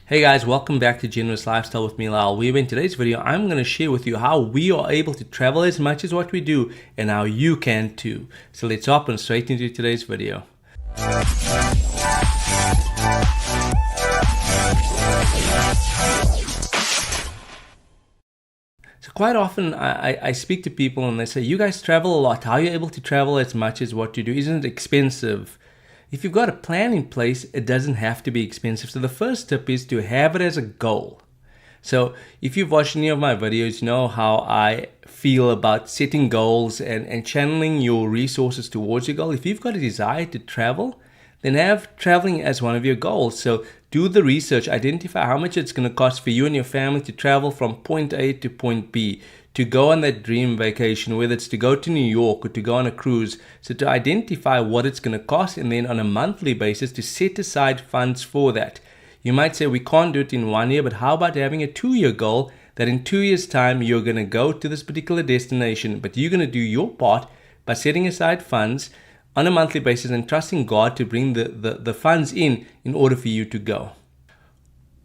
Hey guys, welcome back to Generous Lifestyle with me, Lyle. In today's video, I'm going to share with you how we are able to travel as much as what we do and how you can too. So let's hop on straight into today's video. So quite often I speak to people and they say, you guys travel a lot. How are you able to travel as much as what you do? Isn't it expensive? If you've got a plan in place, it doesn't have to be expensive. So the first tip is to have it as a goal. So if you've watched any of my videos, you know how I feel about setting goals and channeling your resources towards your goal. If you've got a desire to travel, then have traveling as one of your goals. So do the research, identify how much it's going to cost for you and your family to travel from point A to point B, to go on that dream vacation, whether it's to go to New York or to go on a cruise. So to identify what it's going to cost, and then on a monthly basis to set aside funds for that. You might say we can't do it in 1 year, but how about having a 2-year goal that in 2 years' time you're going to go to this particular destination, but you're going to do your part by setting aside funds on a monthly basis and trusting God to bring the funds in order for you to go.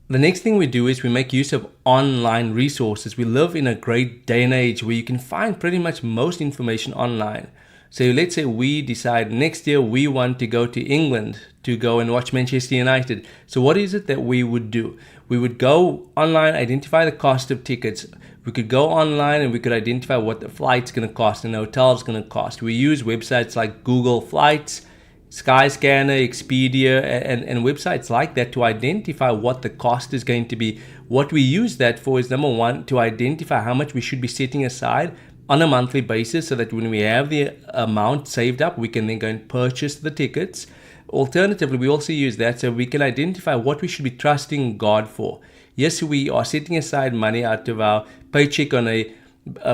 The next thing we do is we make use of online resources. We live in a great day and age where you can find pretty much most information online. So let's say we decide next year we want to go to England to go and watch Manchester United. So what is it that we would do? We would go online, identify the cost of tickets. We could go online and we could identify what the flight's going to cost and the hotel's going to cost. We use websites like Google Flights, Skyscanner, Expedia, and websites like that to identify what the cost is going to be. What we use that for is, number one, to identify how much we should be setting aside on a monthly basis so that when we have the amount saved up, we can then go and purchase the tickets. Alternatively, we also use that so we can identify what we should be trusting God for. Yes, we are setting aside money out of our paycheck on a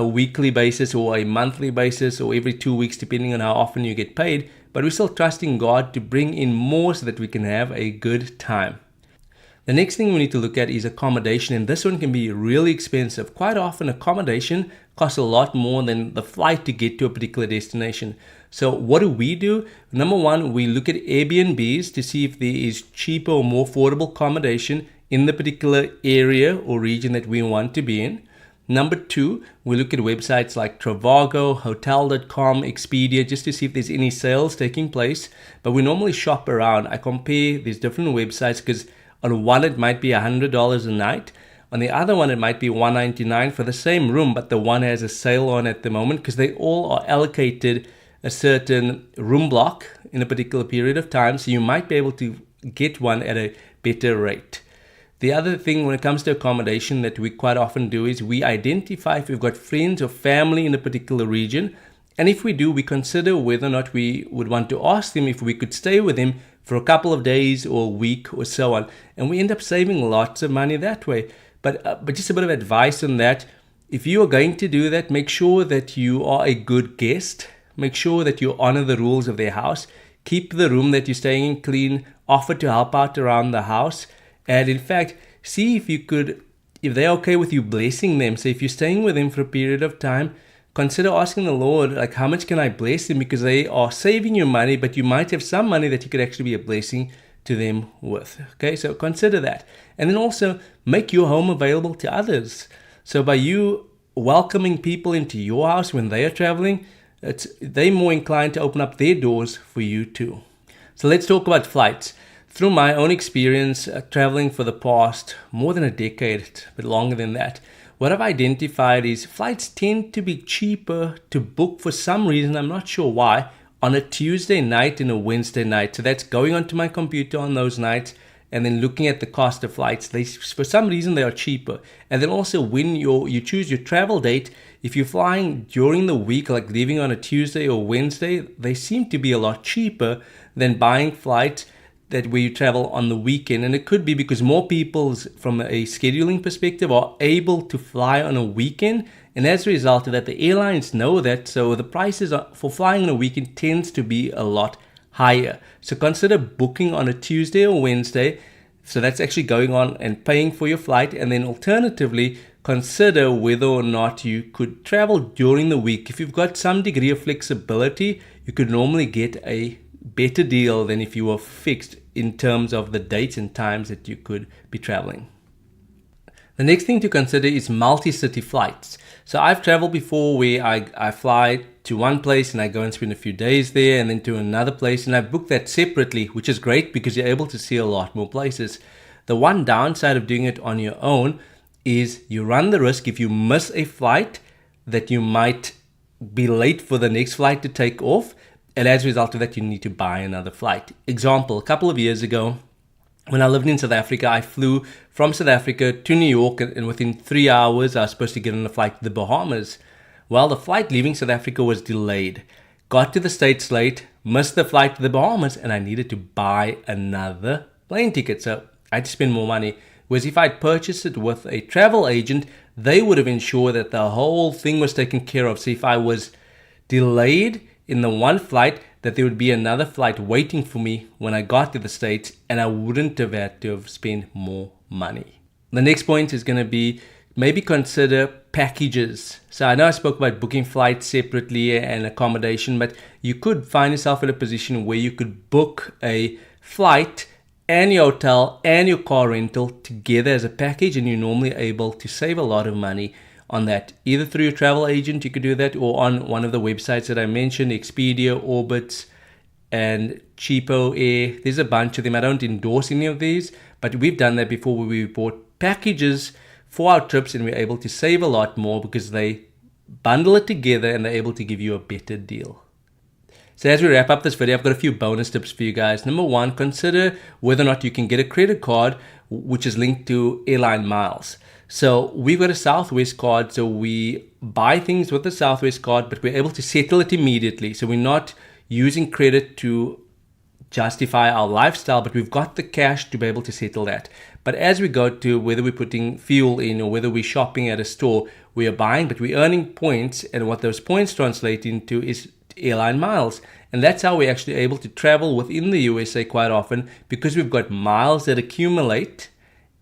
weekly basis or a monthly basis or every 2 weeks, depending on how often you get paid, but we're still trusting God to bring in more so that we can have a good time. The next thing we need to look at is accommodation, and this one can be really expensive. Quite often, accommodation costs a lot more than the flight to get to a particular destination. So what do? Number one, we look at Airbnbs to see if there is cheaper or more affordable accommodation in the particular area or region that we want to be in. Number two, we look at websites like Trivago, Hotel.com, Expedia, just to see if there's any sales taking place. But we normally shop around. I compare these different websites because on one it might be $100 a night. On the other one it might be $199 for the same room, but the one has a sale on at the moment because they all are allocated a certain room block in a particular period of time. So you might be able to get one at a better rate. The other thing when it comes to accommodation that we quite often do is we identify if we've got friends or family in a particular region. And if we do, we consider whether or not we would want to ask them if we could stay with them for a couple of days or a week or so on. And we end up saving lots of money that way. But just a bit of advice on that. If you are going to do that, make sure that you are a good guest. Make sure that you honor the rules of their house. Keep the room that you're staying in clean. Offer to help out around the house. And in fact, see if they're okay with you blessing them. So if you're staying with them for a period of time, consider asking the Lord, like, how much can I bless them? Because they are saving you money, but you might have some money that you could actually be a blessing to them with. Okay, so consider that. And then also make your home available to others. So by you welcoming people into your house when they are traveling, they're more inclined to open up their doors for you too. So let's talk about flights. Through my own experience traveling for the past more than a decade, a bit longer than that, what I've identified is flights tend to be cheaper to book for some reason, I'm not sure why, on a Tuesday night and a Wednesday night. So that's going onto my computer on those nights and then looking at the cost of flights. For some reason, they are cheaper. And then also when you choose your travel date, if you're flying during the week, like leaving on a Tuesday or Wednesday, they seem to be a lot cheaper than buying flights where you travel on the weekend. And it could be because more people from a scheduling perspective are able to fly on a weekend. And as a result of that, the airlines know that. So the prices for flying on a weekend tends to be a lot higher. So consider booking on a Tuesday or Wednesday. So that's actually going on and paying for your flight. And then alternatively, consider whether or not you could travel during the week. If you've got some degree of flexibility, you could normally get a better deal than if you were fixed in terms of the dates and times that you could be traveling. The next thing to consider is multi-city flights. So I've traveled before where I fly to one place and I go and spend a few days there, and then to another place, and I've booked that separately, which is great because you're able to see a lot more places. The one downside of doing it on your own is you run the risk if you miss a flight that you might be late for the next flight to take off, and as a result of that you need to buy another flight. Example, a couple of years ago when I lived in South Africa, I flew from South Africa to New York, and within 3 hours I was supposed to get on a flight to the Bahamas. Well, the flight leaving South Africa was delayed. Got to the States late, missed the flight to the Bahamas, and I needed to buy another plane ticket. So I had to spend more money. Whereas if I'd purchased it with a travel agent, they would have ensured that the whole thing was taken care of. So if I was delayed in the one flight, that there would be another flight waiting for me when I got to the States, and I wouldn't have had to have spent more money. The next point is going to be maybe consider packages. So I know I spoke about booking flights separately and accommodation, but you could find yourself in a position where you could book a flight and your hotel and your car rental together as a package, and you're normally able to save a lot of money on that. Either through your travel agent, you could do that, or on one of the websites that I mentioned, Expedia, Orbitz, and Cheapo Air. There's a bunch of them. I don't endorse any of these, but we've done that before where we bought packages for our trips, and we're able to save a lot more because they bundle it together and they're able to give you a better deal. So as we wrap up this video, I've got a few bonus tips for you guys. Number one, consider whether or not you can get a credit card which is linked to airline miles. So we've got a Southwest card, so we buy things with the Southwest card, but we're able to settle it immediately. So we're not using credit to justify our lifestyle, but we've got the cash to be able to settle that. But as we go to whether we're putting fuel in or whether we're shopping at a store, we are buying, but we're earning points, and what those points translate into is airline miles. And that's how we're actually able to travel within the USA quite often, because we've got miles that accumulate,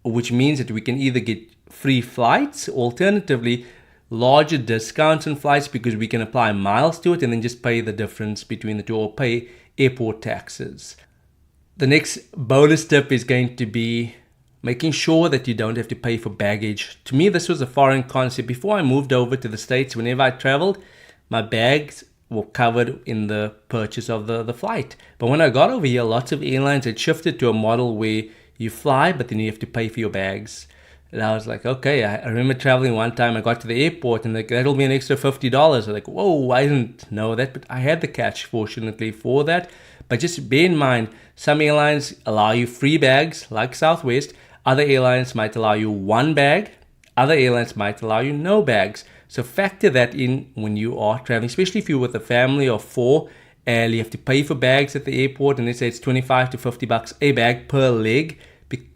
which means that we can either get free flights, alternatively larger discounts on flights because we can apply miles to it and then just pay the difference between the two, or pay airport taxes. The next bonus tip is going to be making sure that you don't have to pay for baggage. To me, this was a foreign concept. Before I moved over to the States, whenever I traveled, my bags were covered in the purchase of the flight. But when I got over here, lots of airlines had shifted to a model where you fly, but then you have to pay for your bags. And I was like, okay, I remember traveling one time, I got to the airport and like, that'll be an extra $50. I was like, whoa, I didn't know that, but I had the cash fortunately for that. But just bear in mind, some airlines allow you free bags like Southwest. Other airlines might allow you one bag. Other airlines might allow you no bags. So factor that in when you are traveling, especially if you're with a family of four and you have to pay for bags at the airport, and they say it's $25 to $50 a bag per leg.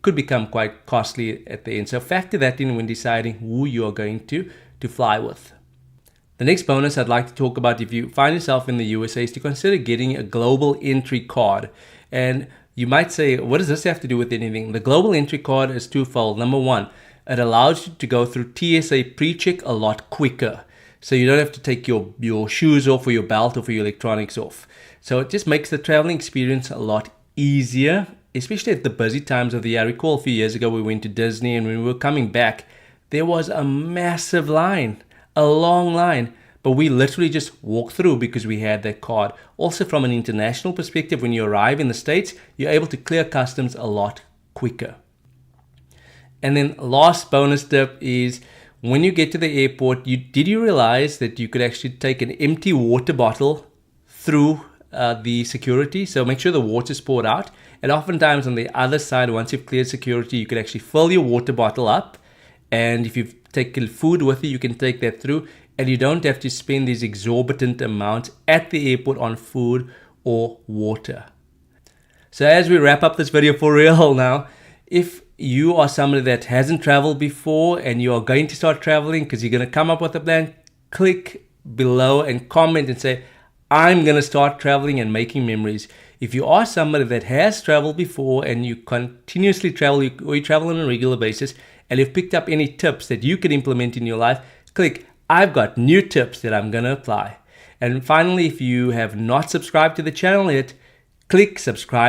Could become quite costly at the end. So factor that in when deciding who you are going to fly with. The next bonus I'd like to talk about if you find yourself in the USA is to consider getting a global entry card. And you might say, what does this have to do with anything? The global entry card is twofold. Number one, it allows you to go through TSA pre-check a lot quicker. So you don't have to take your shoes off or your belt off or your electronics off. So it just makes the traveling experience a lot easier, especially at the busy times of the year. I recall a few years ago we went to Disney, and when we were coming back, there was a massive line, a long line, but we literally just walked through because we had that card. Also from an international perspective, when you arrive in the States, you're able to clear customs a lot quicker. And then last bonus tip is when you get to the airport, did you realize that you could actually take an empty water bottle through the security? So make sure the water's poured out. And oftentimes on the other side, once you've cleared security, you could actually fill your water bottle up. And if you've taken food with you, you can take that through. And you don't have to spend these exorbitant amounts at the airport on food or water. So as we wrap up this video for real now, if you are somebody that hasn't traveled before and you are going to start traveling because you're going to come up with a plan, click below and comment and say, I'm going to start traveling and making memories. If you are somebody that has traveled before and you continuously travel, or you travel on a regular basis, and you've picked up any tips that you can implement in your life, click, I've got new tips that I'm going to apply. And finally, if you have not subscribed to the channel yet, click subscribe.